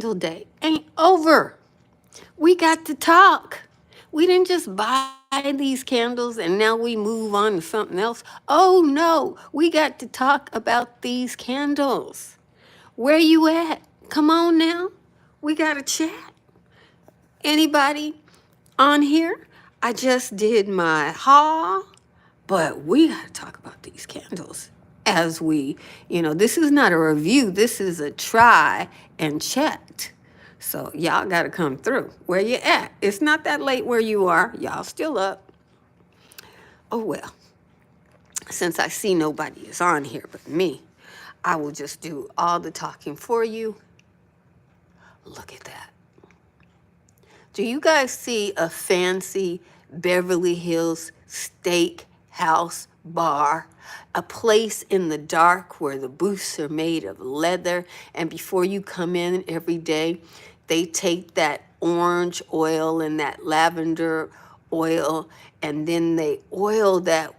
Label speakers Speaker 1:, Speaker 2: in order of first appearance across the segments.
Speaker 1: candle day ain't over. We got to talk. We didn't just buy these candles and now we move on to something else. Oh no, we got to talk about these candles. Where you at? Come on now. We got to chat. Anybody on here? I just did my haul, but we got to talk about these candles as we, this is not a review. This is a try and chat. So y'all got to come through. Where you at? It's not that late where you are. Y'all still up. Oh, well, since I see nobody is on here but me, I will just do all the talking for you. Look at that. Do you guys see a fancy Beverly Hills steakhouse bar? A place in the dark where the booths are made of leather, and before you come in every day, they take that orange oil and that lavender oil, and then they oil that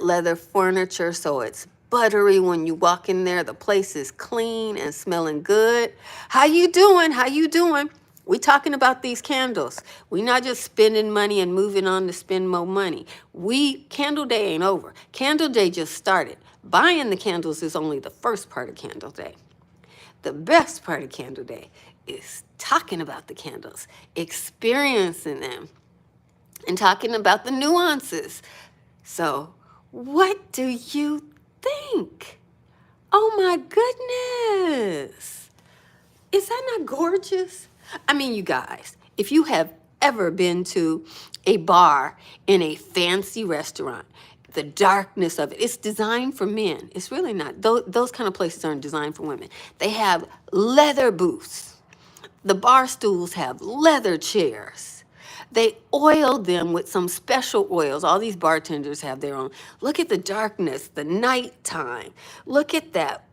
Speaker 1: leather furniture so it's buttery when you walk in there. The place is clean and smelling good. How you doing? How you doing? We talking about these candles. We not just spending money and moving on to spend more money. Candle day ain't over. Candle day just started. Buying the candles is only the first part of candle day. The best part of candle day is talking about the candles, experiencing them, and talking about the nuances. So, what do you think? Oh my goodness. Is that not gorgeous? I mean, you guys, if you have ever been to a bar in a fancy restaurant, the darkness of it, it's designed for men. It's really not. Those kind of places aren't designed for women. They have leather booths. The bar stools have leather chairs. They oil them with some special oils. All these bartenders have their own. Look at the darkness, the nighttime. Look at that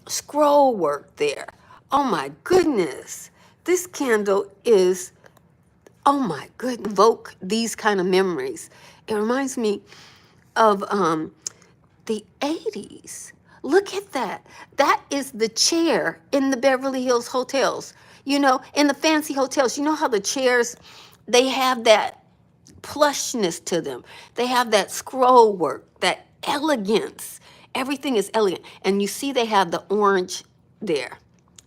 Speaker 1: scroll work there. Oh my goodness. This candle is, oh my goodness, evoke these kind of memories. It reminds me of the 80s. Look at that. That is the chair in the Beverly Hills hotels. In the fancy hotels, you know how the chairs, they have that plushness to them. They have that scroll work, that elegance. Everything is elegant. And you see they have the orange there.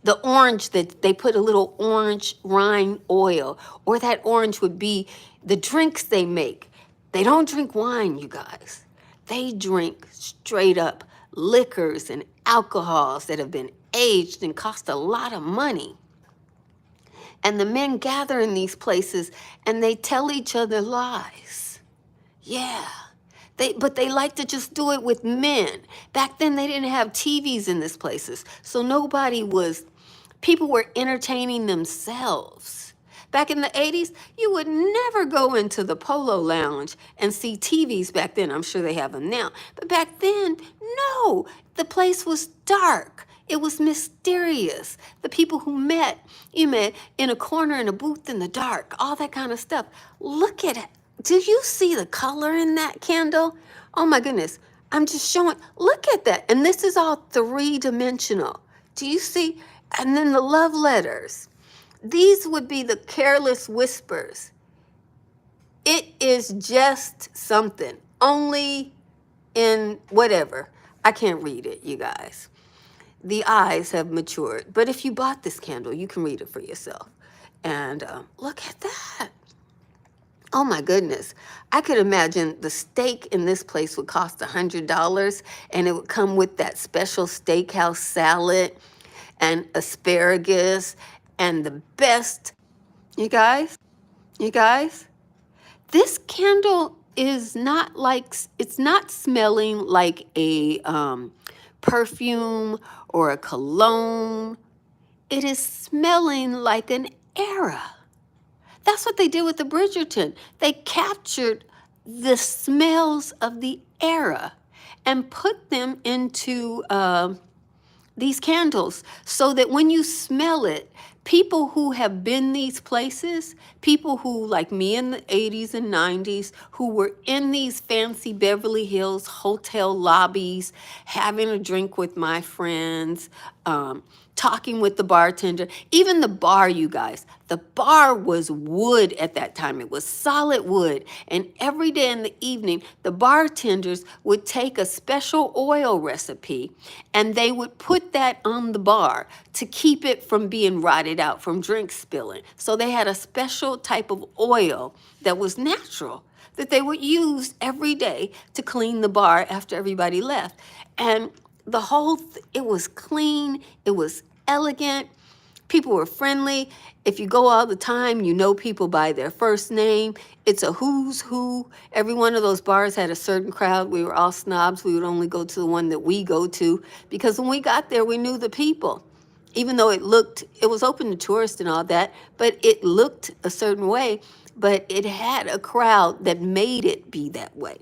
Speaker 1: The orange, that they put a little orange rind oil, or that orange would be the drinks they make. They don't drink wine, you guys. They drink straight up liquors and alcohols that have been aged and cost a lot of money. And the men gather in these places and they tell each other lies. Yeah. But they like to just do it with men. Back then they didn't have TVs in these places. So people were entertaining themselves. Back in the 80s, you would never go into the Polo Lounge and see TVs back then. I'm sure they have them now. But back then, no, the place was dark. It was mysterious. The people who met, you met in a corner in a booth in the dark, all that kind of stuff. Look at it. Do you see the color in that candle? Oh my goodness. I'm just showing. Look at that. And this is all three-dimensional. Do you see? And then the love letters. These would be the careless whispers. It is just something. Only in whatever. I can't read it, you guys. The eyes have matured. But if you bought this candle, you can read it for yourself. And look at that. Oh my goodness. I could imagine the steak in this place would cost $100, and it would come with that special steakhouse salad and asparagus and the best. You guys, this candle is it's not smelling like a perfume or a cologne. It is smelling like an era. That's what they did with the Bridgerton. They captured the smells of the era and put them into these candles so that when you smell it, people who have been these places, people who, like me in the 80s and 90s, who were in these fancy Beverly Hills hotel lobbies, having a drink with my friends, talking with the bartender. Even the bar, you guys, the bar was wood at that time. It was solid wood. And every day in the evening, the bartenders would take a special oil recipe and they would put that on the bar to keep it from being rotted out, from drink spilling. So they had a special type of oil that was natural that they would use every day to clean the bar after everybody left. And the whole, it was clean, it was elegant, people were friendly. If you go all the time, you know people by their first name. It's a who's who. Every one of those bars had a certain crowd. We were all snobs. We would only go to the one that we go to because when we got there, we knew the people. Even though it was open to tourists and all that, but it looked a certain way, but it had a crowd that made it be that way.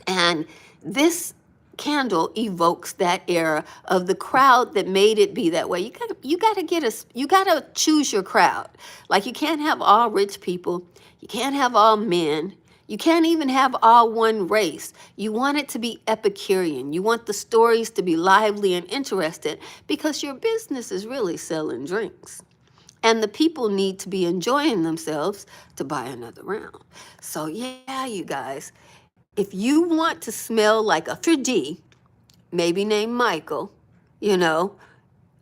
Speaker 1: And this candle evokes that era of the crowd that made it be that way. You gotta choose your crowd. Like you can't have all rich people, you can't have all men, you can't even have all one race. You want it to be Epicurean. You want the stories to be lively and interested because your business is really selling drinks. And the people need to be enjoying themselves to buy another round. So yeah, you guys, if you want to smell like a D, maybe named Michael, you know,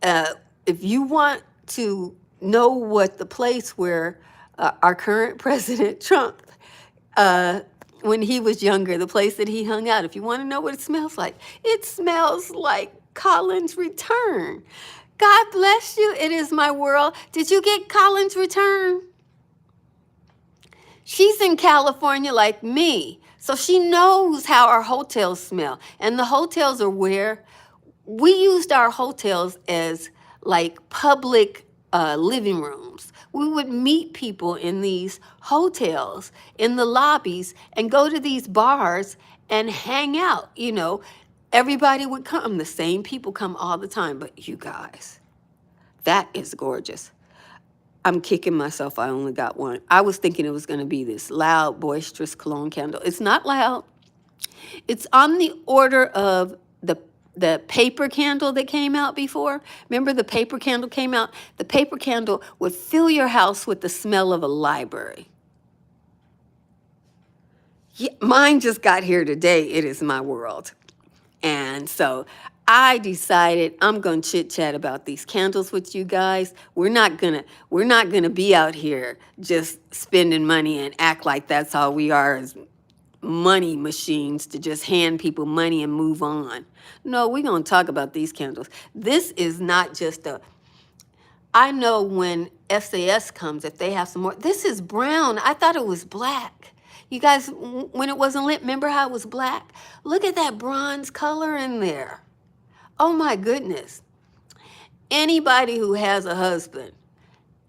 Speaker 1: if you want to know what the place where our current President Trump, when he was younger, the place that he hung out, if you want to know what it smells like Collin's Return. God bless you. It is my world. Did you get Collin's Return? She's in California like me. So she knows how our hotels smell. And the hotels are where we used our hotels as like public living rooms. We would meet people in these hotels, in the lobbies, and go to these bars and hang out. You know, everybody would come. The same people come all the time. But you guys, that is gorgeous. I'm kicking myself. I only got one. I was thinking it was going to be this loud, boisterous cologne candle. It's not loud. It's on the order of the paper candle that came out before. Remember the paper candle came out? The paper candle would fill your house with the smell of a library. Yeah, mine just got here today. It is my world. And so I decided I'm going to chit chat about these candles with you guys. We're not gonna be out here just spending money and act like that's all we are as money machines to just hand people money and move on. No, we're going to talk about these candles. This is not just I know when SAS comes, if they have some more, this is brown. I thought it was black. You guys, when it wasn't lit, remember how it was black? Look at that bronze color in there. Oh my goodness. Anybody who has a husband,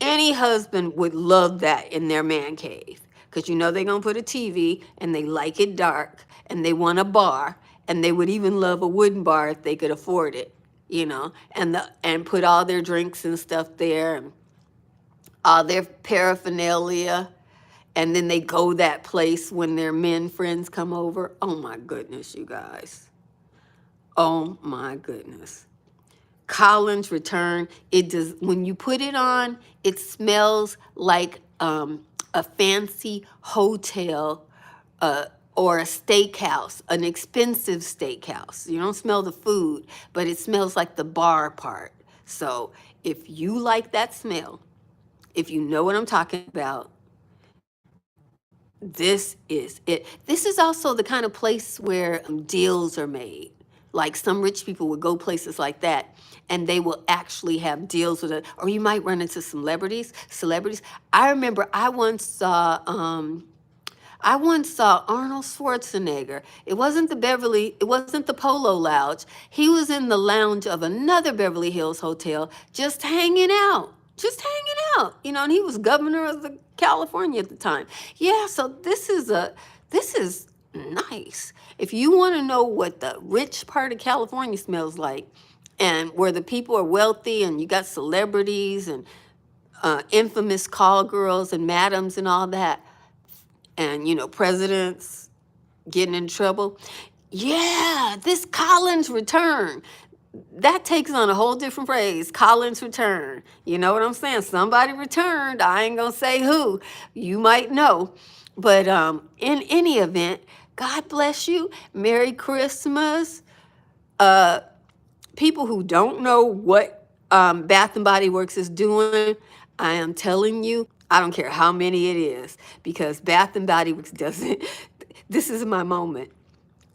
Speaker 1: any husband would love that in their man cave. Because you know they're going to put a TV and they like it dark and they want a bar and they would even love a wooden bar if they could afford it, you know, and put all their drinks and stuff there and all their paraphernalia. And then they go that place when their men friends come over. Oh my goodness, you guys. Oh my goodness. Collin's Return. It does, when you put it on, it smells like a fancy hotel or a steakhouse, an expensive steakhouse. You don't smell the food, but it smells like the bar part. So if you like that smell, if you know what I'm talking about, this is it. This is also the kind of place where deals are made. Like some rich people would go places like that and they will actually have deals with it. Or you might run into celebrities. I remember I once saw Arnold Schwarzenegger. It wasn't the Polo Lounge. He was in the lounge of another Beverly Hills hotel just hanging out. You know, and he was governor of California at the time. Yeah, so this is nice. If you want to know what the rich part of California smells like and where the people are wealthy and you got celebrities and infamous call girls and madams and all that, and, you know, presidents getting in trouble. Yeah, this Collin's Return. that takes on a whole different phrase. Collin's return. You know what I'm saying? Somebody returned. I ain't gonna say who. You might know. But in any event, God bless you. Merry Christmas. Uh, People who don't know what Bath and Body Works is doing, I am telling you, I don't care how many it is, because Bath and Body Works doesn't. This is my moment.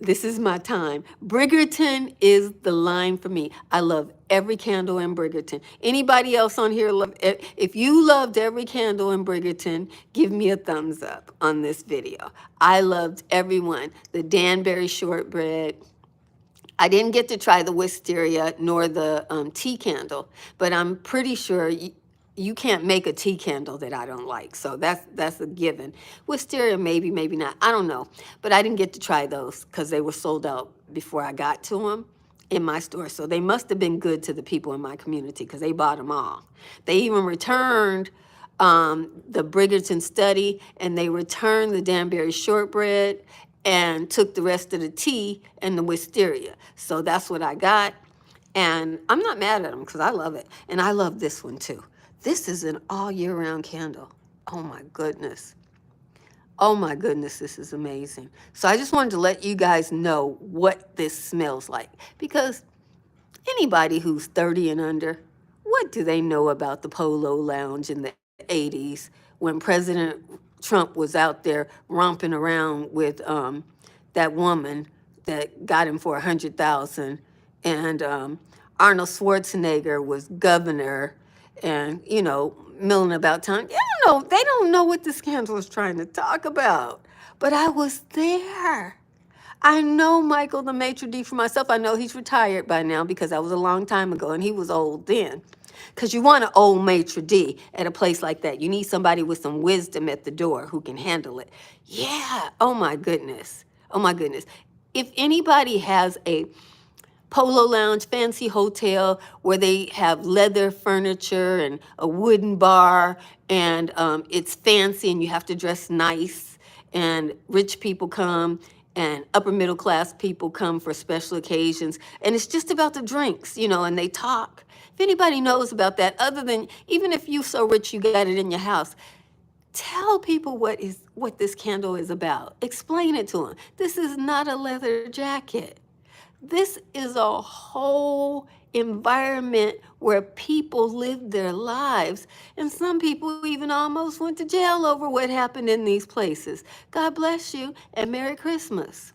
Speaker 1: This is my time. Bridgerton is the line for me. I love every candle in Bridgerton. Anybody else on here love it? If you loved every candle in Bridgerton, give me a thumbs up on this video. I loved everyone. The Danbury shortbread. I didn't get to try the wisteria nor the tea candle, but I'm pretty sure you can't make a tea candle that I don't like. So that's a given. Wisteria, maybe, maybe not. I don't know. But I didn't get to try those because they were sold out before I got to them in my store. So they must have been good to the people in my community because they bought them all. They even returned the Bridgerton study, and they returned the Danbury shortbread and took the rest of the tea and the wisteria. So that's what I got. And I'm not mad at them because I love it. And I love this one too. This is an all year round candle. Oh my goodness. Oh my goodness, this is amazing. So I just wanted to let you guys know what this smells like, because anybody who's 30 and under, what do they know about the Polo Lounge in the 80s when President Trump was out there romping around with that woman that got him for 100,000, and Arnold Schwarzenegger was governor, and milling about town. They don't know what the scandal is trying to talk about. But I was there. I know Michael the maitre d' for myself. I know he's retired by now because that was a long time ago and he was old then. Because you want an old maitre d' at a place like that. You need somebody with some wisdom at the door who can handle it. Yeah. Oh my goodness. Oh my goodness. If anybody has a Polo Lounge, fancy hotel where they have leather furniture and a wooden bar, and it's fancy and you have to dress nice, and rich people come and upper middle class people come for special occasions, and it's just about the drinks, and they talk. If anybody knows about that, other than, even if you so rich you got it in your house, tell people what this candle is about. Explain it to them. This is not a leather jacket. This is a whole environment where people live their lives. And some people even almost went to jail over what happened in these places. God bless you and Merry Christmas.